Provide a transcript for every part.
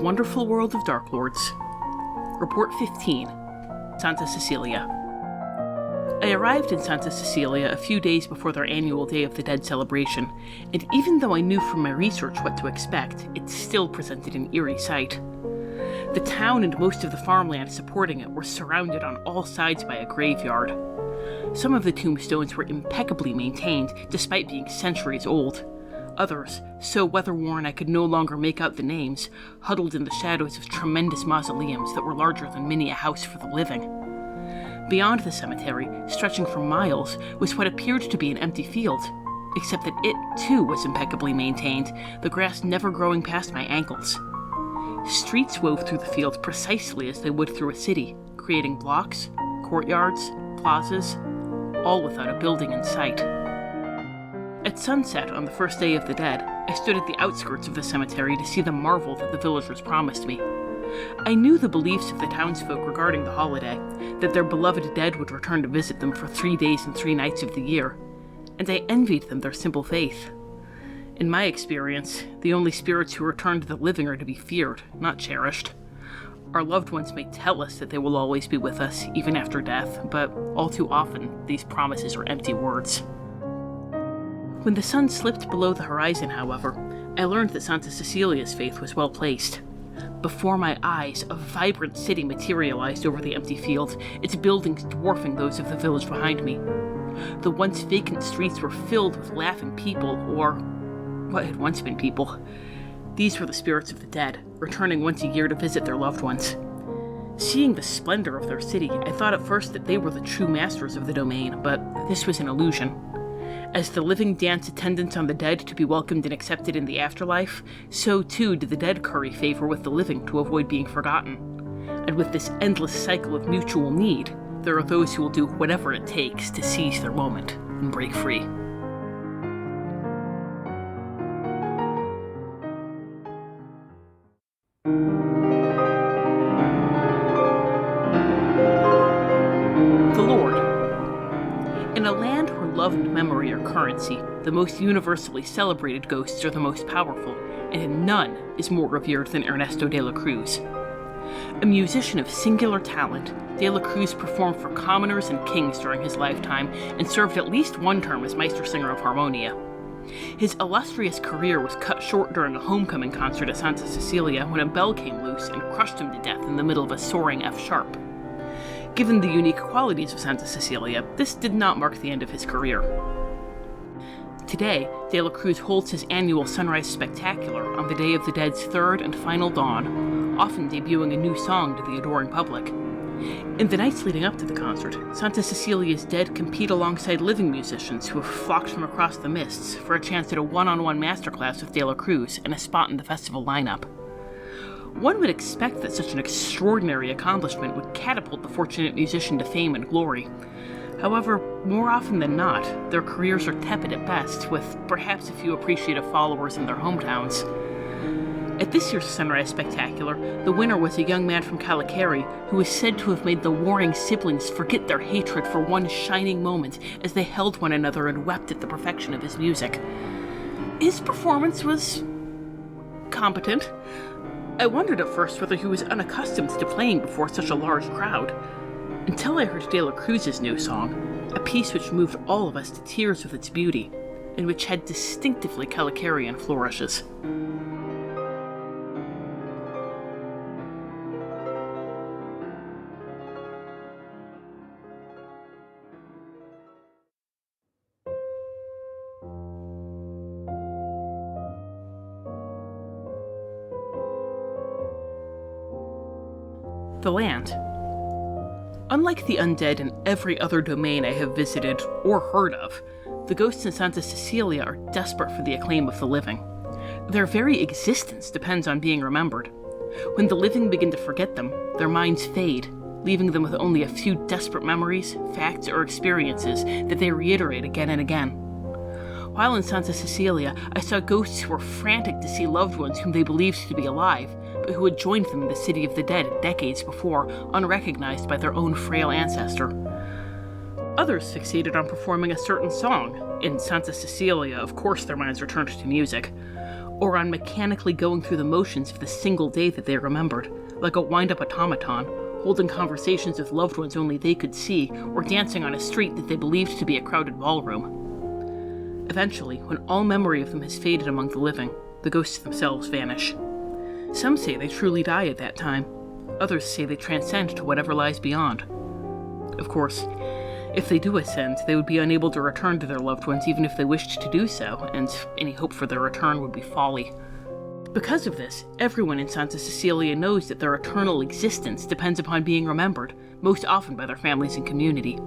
Wonderful World of Darklords. Report 15, Santa Cecilia. I arrived in Santa Cecilia a few days before their annual Day of the Dead celebration, and even though I knew from my research what to expect, it still presented an eerie sight. The town and most of the farmland supporting it were surrounded on all sides by a graveyard. Some of the tombstones were impeccably maintained, despite being centuries old. Others, so weather-worn I could no longer make out the names, huddled in the shadows of tremendous mausoleums that were larger than many a house for the living. Beyond the cemetery, stretching for miles, was what appeared to be an empty field, except that it, too, was impeccably maintained, the grass never growing past my ankles. Streets wove through the field precisely as they would through a city, creating blocks, courtyards, plazas, all without a building in sight. At sunset on the first day of the dead, I stood at the outskirts of the cemetery to see the marvel that the villagers promised me. I knew the beliefs of the townsfolk regarding the holiday, that their beloved dead would return to visit them for 3 days and 3 nights of the year, and I envied them their simple faith. In my experience, the only spirits who return to the living are to be feared, not cherished. Our loved ones may tell us that they will always be with us, even after death, but all too often, these promises are empty words. When the sun slipped below the horizon, however, I learned that Santa Cecilia's faith was well placed. Before my eyes, a vibrant city materialized over the empty field, its buildings dwarfing those of the village behind me. The once vacant streets were filled with laughing people, or what had once been people. These were the spirits of the dead, returning once a year to visit their loved ones. Seeing the splendor of their city, I thought at first that they were the true masters of the domain, but this was an illusion. As the living dance attendance on the dead to be welcomed and accepted in the afterlife, so too did the dead curry favor with the living to avoid being forgotten. And with this endless cycle of mutual need, there are those who will do whatever it takes to seize their moment and break free. The Lord. In a land where love and memory are currency, the most universally celebrated ghosts are the most powerful, and none is more revered than Ernesto de la Cruz. A musician of singular talent, de la Cruz performed for commoners and kings during his lifetime and served at least one term as Meistersinger of Harmonia. His illustrious career was cut short during a homecoming concert at Santa Cecilia when a bell came loose and crushed him to death in the middle of a soaring F-sharp. Given the unique qualities of Santa Cecilia, this did not mark the end of his career. Today, De La Cruz holds his annual Sunrise Spectacular on the Day of the Dead's third and final dawn, often debuting a new song to the adoring public. In the nights leading up to the concert, Santa Cecilia's dead compete alongside living musicians who have flocked from across the mists for a chance at a one-on-one masterclass with De La Cruz and a spot in the festival lineup. One would expect that such an extraordinary accomplishment would catapult the fortunate musician to fame and glory. However, more often than not, their careers are tepid at best, with perhaps a few appreciative followers in their hometowns. At this year's Sunrise Spectacular, the winner was a young man from Calicari who is said to have made the warring siblings forget their hatred for one shining moment as they held one another and wept at the perfection of his music. His performance was competent. I wondered at first whether he was unaccustomed to playing before such a large crowd, until I heard De La Cruz's new song, a piece which moved all of us to tears with its beauty, and which had distinctively Calicarian flourishes. The land. Unlike the undead in every other domain I have visited or heard of, the ghosts in Santa Cecilia are desperate for the acclaim of the living. Their very existence depends on being remembered. When the living begin to forget them, their minds fade, leaving them with only a few desperate memories, facts, or experiences that they reiterate again and again. While in Santa Cecilia, I saw ghosts who were frantic to see loved ones whom they believed to be alive, but who had joined them in the city of the dead decades before, unrecognized by their own frail ancestor. Others fixated on performing a certain song. In Santa Cecilia, of course, their minds returned to music. or on mechanically going through the motions of the single day that they remembered, like a wind-up automaton, holding conversations with loved ones only they could see, or dancing on a street that they believed to be a crowded ballroom. Eventually, when all memory of them has faded among the living, the ghosts themselves vanish. Some say they truly die at that time. Others say they transcend to whatever lies beyond. Of course, if they do ascend, they would be unable to return to their loved ones even if they wished to do so, and any hope for their return would be folly. Because of this, everyone in Santa Cecilia knows that their eternal existence depends upon being remembered, most often by their families and community.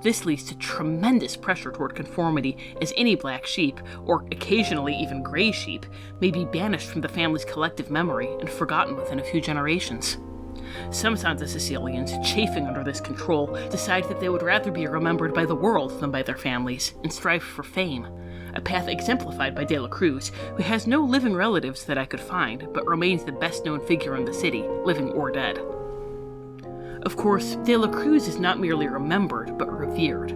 This leads to tremendous pressure toward conformity, as any black sheep, or occasionally even gray sheep, may be banished from the family's collective memory and forgotten within a few generations. Some Santa Cecilians, chafing under this control, decide that they would rather be remembered by the world than by their families, and strive for fame, a path exemplified by De La Cruz, who has no living relatives that I could find, but remains the best-known figure in the city, living or dead. Of course, De La Cruz is not merely remembered, but revered.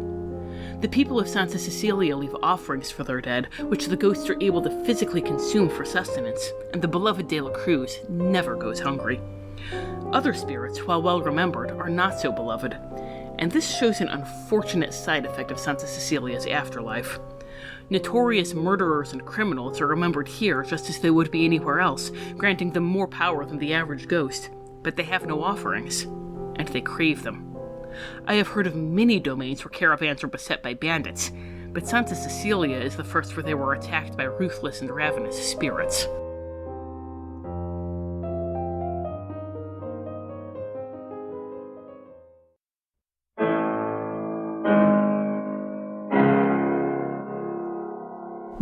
The people of Santa Cecilia leave offerings for their dead, which the ghosts are able to physically consume for sustenance, and the beloved De La Cruz never goes hungry. Other spirits, while well remembered, are not so beloved, and this shows an unfortunate side effect of Santa Cecilia's afterlife. Notorious murderers and criminals are remembered here just as they would be anywhere else, granting them more power than the average ghost, but they have no offerings, and they crave them. I have heard of many domains where caravans are beset by bandits, but Santa Cecilia is the first where they were attacked by ruthless and ravenous spirits.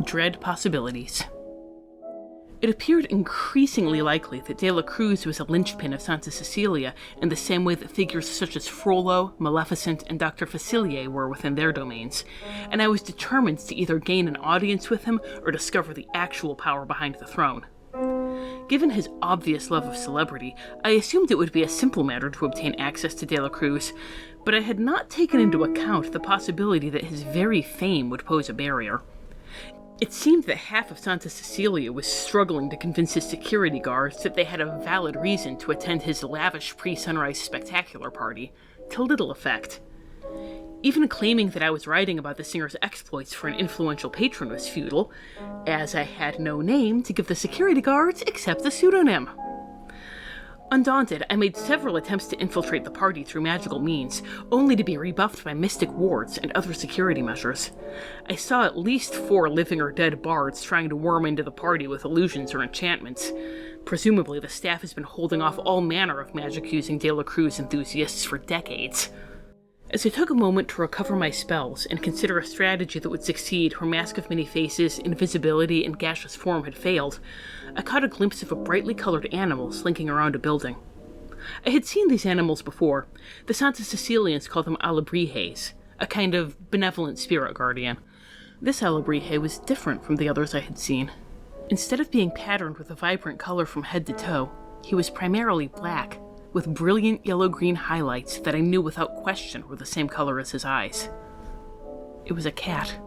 Dread possibilities. It appeared increasingly likely that De La Cruz was a linchpin of Santa Cecilia in the same way that figures such as Frollo, Maleficent, and Dr. Facilier were within their domains, and I was determined to either gain an audience with him or discover the actual power behind the throne. Given his obvious love of celebrity, I assumed it would be a simple matter to obtain access to De La Cruz, but I had not taken into account the possibility that his very fame would pose a barrier. It seemed that half of Santa Cecilia was struggling to convince his security guards that they had a valid reason to attend his lavish pre-sunrise spectacular party, to little effect. Even claiming that I was writing about the singer's exploits for an influential patron was futile, as I had no name to give the security guards except a pseudonym. Undaunted, I made several attempts to infiltrate the party through magical means, only to be rebuffed by mystic wards and other security measures. I saw at least 4 living or dead bards trying to worm into the party with illusions or enchantments. Presumably, the staff has been holding off all manner of magic-using De La Cruz enthusiasts for decades. As I took a moment to recover my spells and consider a strategy that would succeed where Mask of Many Faces, Invisibility, and Gaseous Form had failed, I caught a glimpse of a brightly colored animal slinking around a building. I had seen these animals before. The Santa Cecilians call them alebrijes, a kind of benevolent spirit guardian. This alebrije was different from the others I had seen. Instead of being patterned with a vibrant color from head to toe, he was primarily black, with brilliant yellow-green highlights that I knew without question were the same color as his eyes. It was a cat.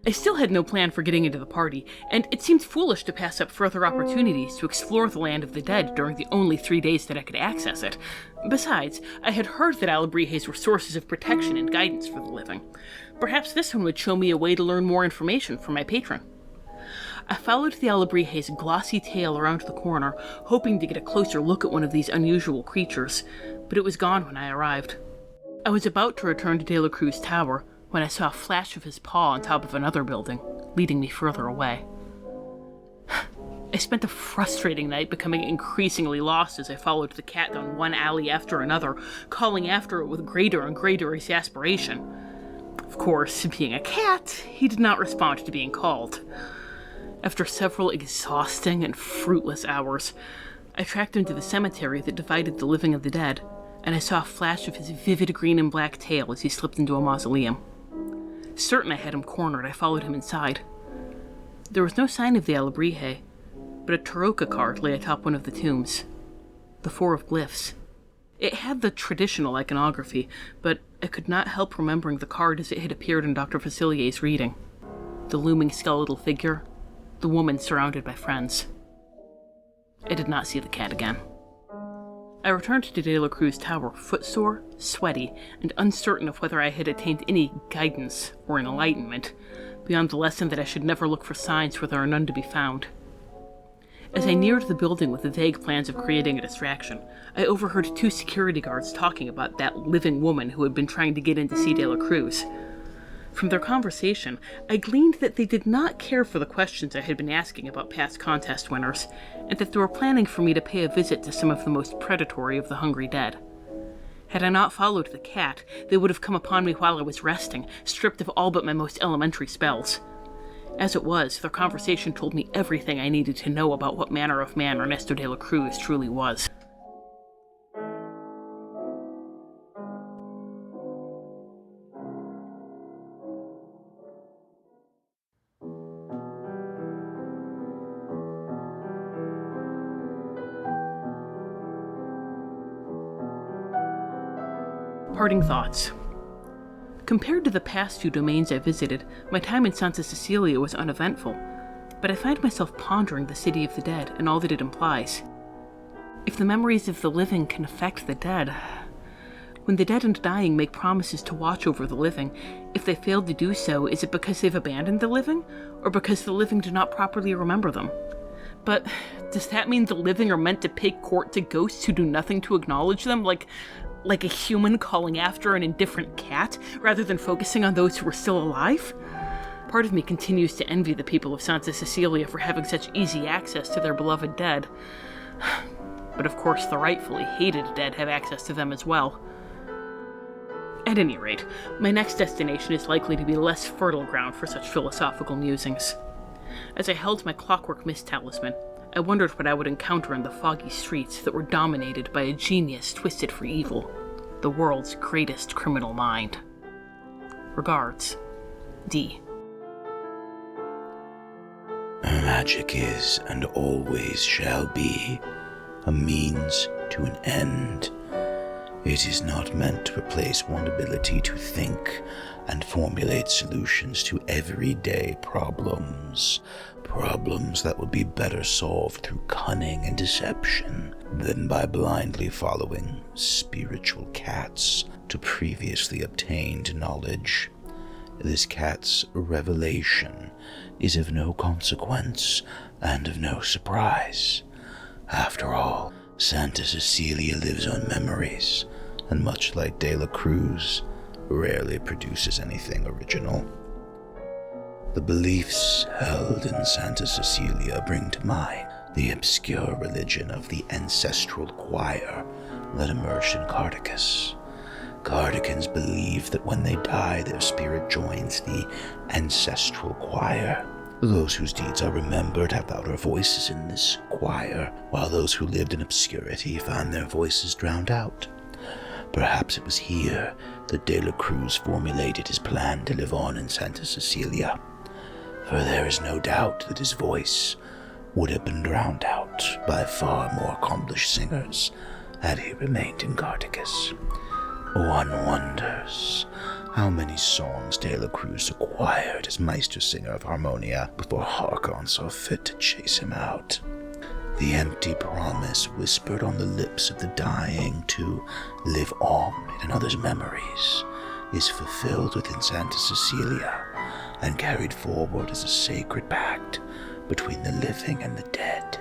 I still had no plan for getting into the party, and it seemed foolish to pass up further opportunities to explore the land of the dead during the only 3 days that I could access it. Besides, I had heard that alebrijes were sources of protection and guidance for the living. Perhaps this one would show me a way to learn more information from my patron. I followed the alebrije's glossy tail around the corner, hoping to get a closer look at one of these unusual creatures, but it was gone when I arrived. I was about to return to De La Cruz Tower when I saw a flash of his paw on top of another building, leading me further away. I spent a frustrating night becoming increasingly lost as I followed the cat down one alley after another, calling after it with greater and greater exasperation. Of course, being a cat, he did not respond to being called. After several exhausting and fruitless hours, I tracked him to the cemetery that divided the living and the dead, and I saw a flash of his vivid green and black tail as he slipped into a mausoleum. Certain I had him cornered, I followed him inside. There was no sign of the alebrije, but a Taroka card lay atop one of the tombs. The 4 of Glyphs. It had the traditional iconography, but I could not help remembering the card as it had appeared in Dr. Facilier's reading. The looming skeletal figure, the woman surrounded by friends. I did not see the cat again. I returned to De La Cruz Tower, footsore, sweaty, and uncertain of whether I had attained any guidance or enlightenment, beyond the lesson that I should never look for signs where there are none to be found. As I neared the building with the vague plans of creating a distraction, I overheard 2 security guards talking about that living woman who had been trying to get in to see De La Cruz. From their conversation, I gleaned that they did not care for the questions I had been asking about past contest winners, and that they were planning for me to pay a visit to some of the most predatory of the hungry dead. Had I not followed the cat, they would have come upon me while I was resting, stripped of all but my most elementary spells. As it was, their conversation told me everything I needed to know about what manner of man Ernesto de la Cruz truly was. Parting thoughts. Compared to the past 2 domains I visited, my time in Santa Cecilia was uneventful, but I find myself pondering the city of the dead and all that it implies. If the memories of the living can affect the dead, when the dead and dying make promises to watch over the living, if they fail to do so, is it because they've abandoned the living, or because the living do not properly remember them? But does that mean the living are meant to pay court to ghosts who do nothing to acknowledge them, like a human calling after an indifferent cat, rather than focusing on those who are still alive? Part of me continues to envy the people of Santa Cecilia for having such easy access to their beloved dead. But of course, the rightfully hated dead have access to them as well. At any rate, my next destination is likely to be less fertile ground for such philosophical musings. As I held my clockwork mist talisman, I wondered what I would encounter in the foggy streets that were dominated by a genius twisted for evil, the world's greatest criminal mind. Regards, D. Magic is, and always shall be, a means to an end. It is not meant to replace one's ability to think and formulate solutions to everyday problems. Problems that would be better solved through cunning and deception than by blindly following spiritual cats to previously obtained knowledge. This cat's revelation is of no consequence and of no surprise. After all, Santa Cecilia lives on memories, and much like De La Cruz, rarely produces anything original. The beliefs held in Santa Cecilia bring to mind the obscure religion of the ancestral choir that emerged in Cartacus. Cartacans believe that when they die, their spirit joins the ancestral choir. Those whose deeds are remembered have louder voices in this choir, while those who lived in obscurity found their voices drowned out. Perhaps it was here that De La Cruz formulated his plan to live on in Santa Cecilia, for there is no doubt that his voice would have been drowned out by far more accomplished singers had he remained in Cartacus. One wonders how many songs De La Cruz acquired as Meistersinger of Harmonia before Harkon saw fit to chase him out. The empty promise whispered on the lips of the dying to live on in another's memories is fulfilled within Santa Cecilia and carried forward as a sacred pact between the living and the dead.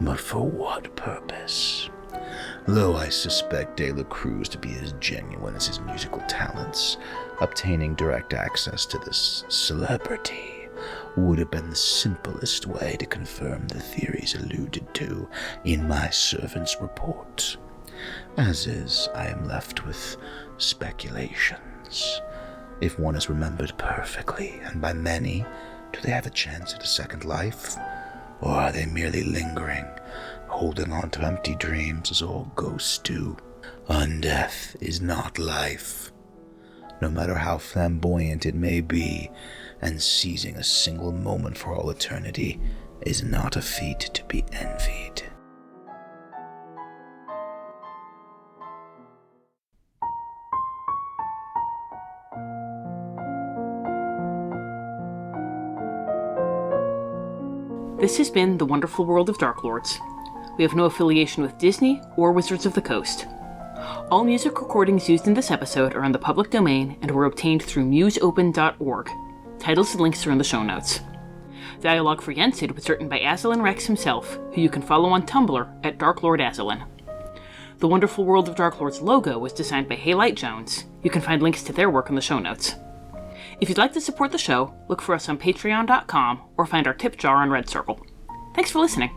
But for what purpose? Though I suspect De La Cruz to be as genuine as his musical talents, obtaining direct access to this celebrity would have been the simplest way to confirm the theories alluded to in my servant's report. As is, I am left with speculations. If one is remembered perfectly, and by many, do they have a chance at a second life? Or are they merely lingering, holding on to empty dreams as all ghosts do? Undeath is not life. No matter how flamboyant it may be, and seizing a single moment for all eternity is not a feat to be envied. This has been The Wonderful World of Dark Lords. We have no affiliation with Disney or Wizards of the Coast. All music recordings used in this episode are in the public domain and were obtained through museopen.org. Titles and links are in the show notes. Dialogue for Yensid was written by Aslan Rex himself, who you can follow on Tumblr at darklordaslan. The Wonderful World of Dark Lords logo was designed by Haylight Jones. You can find links to their work in the show notes. If you'd like to support the show, look for us on patreon.com or find our tip jar on Red Circle. Thanks for listening.